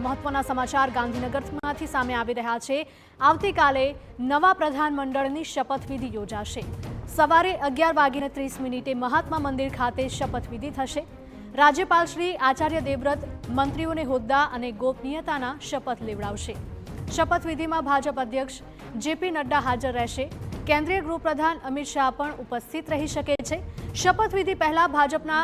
મહત્વના સમાચાર ગાંધીનગરમાંથી સામે આવી રહ્યા છે। આવતીકાલે નવા પ્રધાનમંડળની શપથવિધિ યોજાશે। સવારે 11:30 મહાત્મા મંદિર ખાતે શપથવિધિ થશે। રાજ્યપાલ શ્રી આચાર્ય દેવવ્રત મંત્રીઓને હોદ્દા અને ગોપનીયતાના શપથ લેવડાવશે। શપથવિધિમાં ભાજપ અધ્યક્ષ જેપી નડ્ડા હાજર રહેશે। કેન્દ્રીય ગૃહપ્રધાન અમિત શાહ પણ ઉપસ્થિત રહી શકે છે। શપથવિધિ પહેલા ભાજપના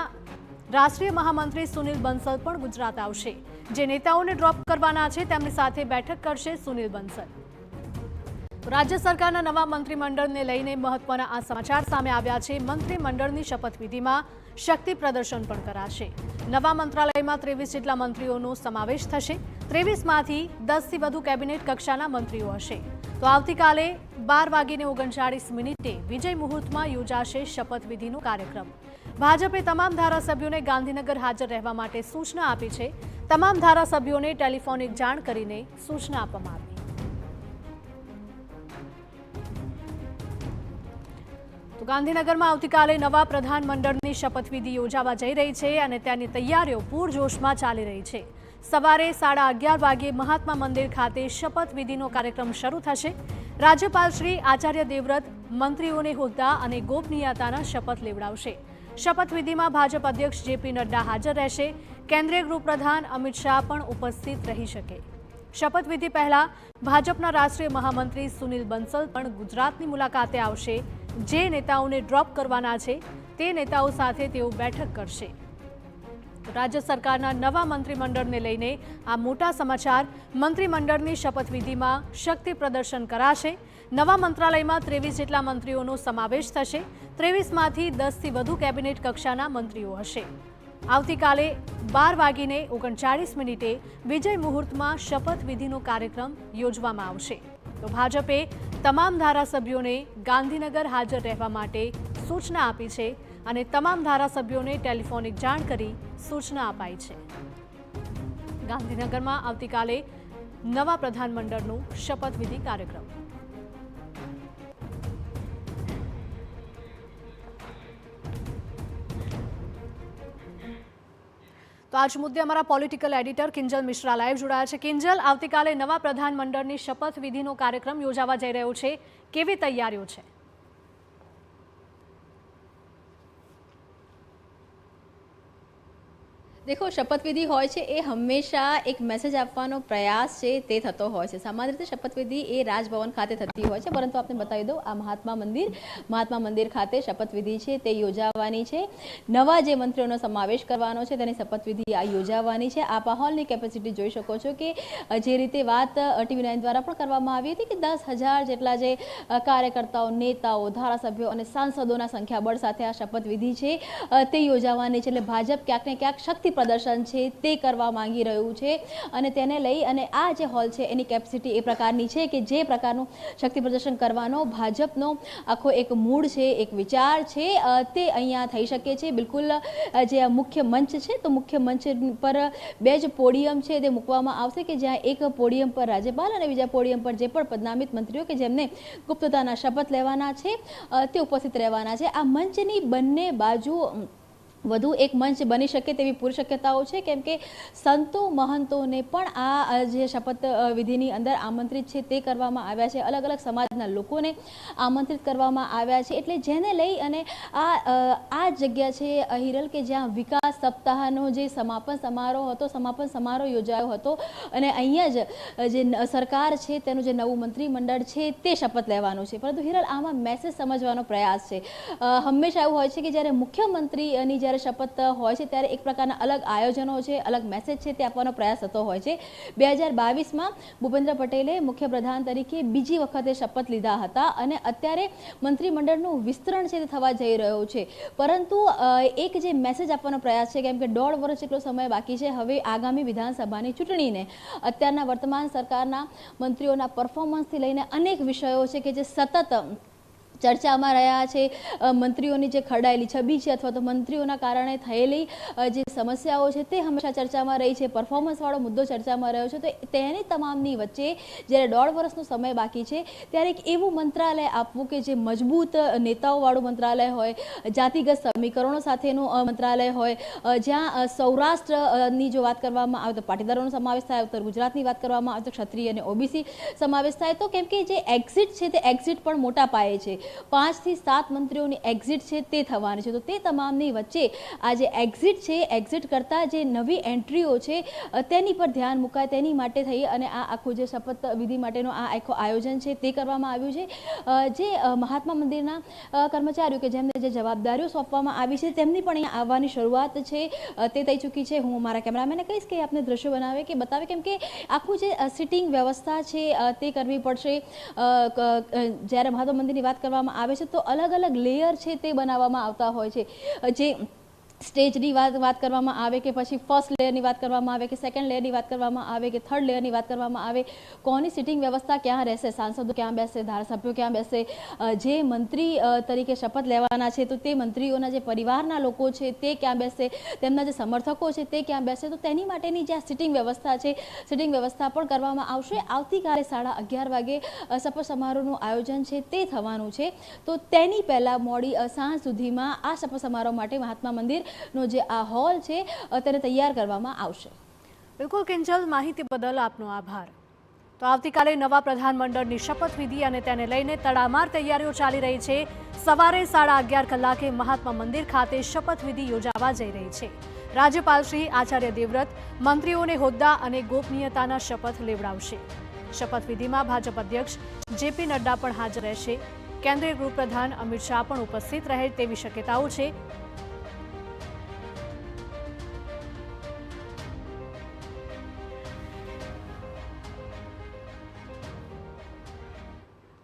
રાષ્ટ્રીય મહામંત્રી સુનિલ બંસલ પણ ગુજરાત આવશે। જે નેતાઓને ડ્રોપ કરવાના છે તેમની સાથે બેઠક કરશે સુનિલ બંસલ। રાજ્ય સરકારના નવા મંત્રીમંડળને લઈને મહત્વના આ સમાચાર સામે આવ્યા છે। મંત્રીમંડળની શપથવિધિમાં શક્તિ પ્રદર્શન પણ કરાશે। નવા મંત્રાલયમાં 23 જેટલા મંત્રીઓનો સમાવેશ થશે। 23માંથી 10થી વધુ કેબિનેટ કક્ષાના મંત્રીઓ હશે। તો આવતીકાલે 12:39 વિજય મુહૂર્તમાં યોજાશે શપથવિધિનો કાર્યક્રમ। ભાજપે તમામ ધારાસભ્યોને ગાંધીનગર હાજર રહેવા માટે સૂચના આપી છે। તમામ ધારાસભ્યોને ટેલિફોનિક જાણ કરીને સૂચના આપવામાં આવી। તો ગાંધીનગરમાં આવતીકાલે નવા પ્રધાનમંડળની શપથવિધિ યોજાવા જઈ રહી છે અને તેની તૈયારીઓ પૂરજોશમાં ચાલી રહી છે। સવારે 11:30 વાગ્યે મહાત્મા મંદિર ખાતે શપથવિધિનો કાર્યક્રમ શરૂ થશે। રાજ્યપાલ શ્રી આચાર્ય દેવવ્રત મંત્રીઓને હોદ્દા અને ગોપનીયતાના શપથ લેવડાવશે। શપથવિધિમાં ભાજપ અધ્યક્ષ જેપી નડ્ડા હાજર રહેશે। કેન્દ્રીય ગૃહપ્રધાન અમિત શાહ પણ ઉપસ્થિત રહી શકે। શપથવિધિ પહેલા ભાજપના રાષ્ટ્રીય મહામંત્રી સુનિલ બંસલ પણ ગુજરાતની મુલાકાતે આવશે। જે નેતાઓને ડ્રોપ કરવાના છે તે નેતાઓ સાથે તેઓ બેઠક કરશે। રાજ્ય સરકારના નવા મંત્રીમંડળને લઈને આ મોટા સમાચાર। મંત્રીમંડળની શપથવિધિમાં શક્તિ પ્રદર્શન કરાશે। નવા મંત્રાલયમાં 23 જેટલા મંત્રીઓનો સમાવેશ થશે। 23માંથી 10થી વધુ કેબિનેટ કક્ષાના મંત્રીઓ હશે। આવતીકાલે 12:39 વિજય મુહૂર્તમાં શપથવિધિનો કાર્યક્રમ યોજવામાં આવશે। તો ભાજપે તમામ ધારાસભ્યોને ગાંધીનગર હાજર રહેવા માટે સૂચના આપી છે અને તમામ ધારાસભ્યોને ટેલિફોનિક જાણ કરી સૂચના અપાઈ છે। ગાંધીનગરમાં આવતીકાલે નવા પ્રધાનમંડળનો શપથવિધિ કાર્યક્રમ। તો આજ મુદ્દે અમારા political editor Kinjal Mishra live જોડાયા છે। કિંજલ, આવતીકાલે નવા પ્રધાનમંડળની શપથવિધિનો કાર્યક્રમ યોજાવા જઈ રહ્યો છે, કેવી તૈયારીઓ છે? देखो, शपथविधि होय छे ए हमेशा एक मैसेज आपवानो प्रयास छे ते थतो होय छे। सामान्य रीते शपथविधि ए राजभवन खाते थती होय छे, परंतु आपने बतावी दो आ महात्मा मंदिर खाते शपथविधि छे ते योजावानी छे। नवा जे मंत्रीओनो समावेश करवानो छे तेनी शपथविधि आ योजावानी छे। आप आ हॉलनी केपेसिटी जोई शको छो के जे रीते वात TV9 द्वारा पण करवामां आवी हती के 10,000 जेटला जे कार्यकर्ताओ, नेताओ, धारासभ्यो अने सांसदोना संख्याबळ साथे आ शपथविधि छे ते योजावानी छे। એટલે ભાજપ ક્યાંક ને ક્યાંક શક્તિ प्रदर्शन है ते करवा मांगी रह्यु छे अने तेने लई अने आ जे हॉल छे एनी केपेसिटी ए प्रकारनी छे के जे प्रकारनुं शक्ति प्रदर्शन करवानो भाजपनो आखो एक मूड छे, एक विचार छे ते अहींया थई शके छे। बिल्कुल जे मुख्य मंच छे तो मुख्य मंच पर बे ज पोडियम छे ते मूकवामां आवशे के ज्यां एक पोडियम पर राज्यपाल अने बीजा पोडियम पर जे पण पदनामित मंत्रीओ के जेमने गुप्तताना शपथ लेवाना छे ते उपस्थित रहेवाना छे। आ मंचनी बंने बाजू વધુ એક મંચ બની શકે તેવી પૂરી શક્યતાઓ છે, કેમ કે સંતો મહંતોને પણ આ જે શપથ વિધિની અંદર આમંત્રિત છે તે કરવામાં આવ્યા છે। અલગ અલગ સમાજના લોકોને આમંત્રિત કરવામાં આવ્યા છે। એટલે જેને લઈ અને આ જગ્યા છે હિરલ કે જ્યાં વિકાસ સપ્તાહનો જે સમાપન સમારોહ હતો, સમાપન સમારોહ યોજાયો હતો અને અહીંયા જ જે સરકાર છે તેનું જે નવું મંત્રીમંડળ છે તે શપથ લેવાનું છે। પરંતુ હિરલ, આમાં મેસેજ સમજવાનો પ્રયાસ છે। હંમેશા એવું હોય છે કે જ્યારે મુખ્યમંત્રીની शपथ होय छे त्यारे एक प्रकारना अलग आयोजनों छे, अलग मेसेज छे ते आपवानो प्रयास थतो होय छे। 2022 में भूपेन्द्र पटेले मुख्य प्रधान तरीके बीजी वखते शपथ लीधा हता अने अत्यारे मंत्रीमंडळनुं विस्तरण छे ते थवा जई रह्युं छे। परंतु एक जे मेसेज आपवानो प्रयास छे, केम के 1.5 वर्ष जेटलो समय बाकी छे हवे आगामी विधानसभानी चूंटणीने अत्याરના वर्तमान सरकारना मंत्रीओना परफॉर्मन्स थी लईने अनेक विषयो छे के जे सतत ચર્ચામાં રહ્યા છે। મંત્રીઓની જે ખરડાયેલી છબી છે અથવા તો મંત્રીઓના કારણે થયેલી જે સમસ્યાઓ છે તે હંમેશા ચર્ચામાં રહી છે। પરફોર્મન્સવાળો મુદ્દો ચર્ચામાં રહ્યો છે। તો તેની તમામની વચ્ચે જ્યારે 1.5 વર્ષનો સમય બાકી છે ત્યારે એક એવું મંત્રાલય આપવું કે જે મજબૂત નેતાઓવાળું મંત્રાલય હોય, જાતિગત સમીકરણો સાથેનું મંત્રાલય હોય, જ્યાં સૌરાષ્ટ્રની જો વાત કરવામાં આવે તો પાટીદારોનો સમાવેશ થાય, ઉત્તર ગુજરાતની વાત કરવામાં આવે તો ક્ષત્રિય અને ઓબીસી સમાવેશ થાય। તો કેમ કે જે એક્ઝિટ છે તે એક્ઝિટ પણ મોટા પાયે છે। 5 થી 7 મંત્રીઓની એક્ઝિટ છે તે થવાની છે। તો તે તમામની વચ્ચે આ જે એક્ઝિટ છે, એક્ઝિટ કરતાં જે નવી એન્ટ્રીઓ છે તેની પર ધ્યાન મુકાય, તેની માટે થઈ અને આ આખું જે શપથવિધિ માટેનો આ આખું આયોજન છે તે કરવામાં આવ્યું છે। જે મહાત્મા મંદિરના કર્મચારીઓ કે જેમને જે જવાબદારીઓ સોંપવામાં આવી છે તેમની પણ અહીંયા આવવાની શરૂઆત છે તે થઈ ચૂકી છે। હું મારા કેમેરામેનને કહીશ કે આપને દ્રશ્યો બનાવે કે બતાવે, કેમ કે આખું જે સિટિંગ વ્યવસ્થા છે તે કરવી પડશે। જ્યારે મહાત્મા મંદિરની વાત કરવામાં આવે છે તો અલગ અલગ લેયર છે તે બનાવવામાં આવતા હોય છે। જે સ્ટેજની વાત કરવામાં આવે કે પછી ફર્સ્ટ લેયરની વાત કરવામાં આવે કે સેકન્ડ લેયરની વાત કરવામાં આવે કે થર્ડ લેયરની વાત કરવામાં આવે, કોની સિટિંગ વ્યવસ્થા ક્યાં રહેશે, સાંસદો ક્યાં બેસે, ધારાસભ્યો ક્યાં બેસે, જે મંત્રી તરીકે શપથ લેવાના છે તો તે મંત્રીઓના જે પરિવારના લોકો છે તે ક્યાં બેસે, તેમના જે સમર્થકો છે તે ક્યાં બેસે, તો તેની માટેની જે આ સિટિંગ વ્યવસ્થા છે, સિટિંગ વ્યવસ્થા પણ કરવામાં આવશે। આવતીકાલે 11:30 વાગે શપથ સમારોહનું આયોજન છે તે થવાનું છે। તો તેની પહેલાં મોડી સાંજ સુધીમાં આ શપથ સમારોહ માટે મહાત્મા મંદિર નો જે આ હોલ છે તેને તૈયાર કરવામાં આવશે। બિલકુલ કિંજલ, માહિતી બદલ આપનો આભાર। તો આવતીકાલે નવા પ્રધાનમંડળની શપથવિધિ અને તેને લઈને તડામાર તૈયારીઓ ચાલી રહી છે। સવારે 11:30 કલાકે મહાત્મા મંદિર ખાતે શપથવિધિ યોજાવા જઈ રહી છે। રાજ્યપાલ શ્રી આચાર્ય દેવવ્રત મંત્રીઓને હોદ્દા અને ગોપનીયતાના શપથ લેવડાવશે। શપથવિધિમાં ભાજપ અધ્યક્ષ જેપી નડ્ડા પણ હાજર રહેશે। કેન્દ્રીય ગૃહપ્રધાન અમિત શાહ પણ ઉપસ્થિત રહે તેવી શક્યતાઓ છે।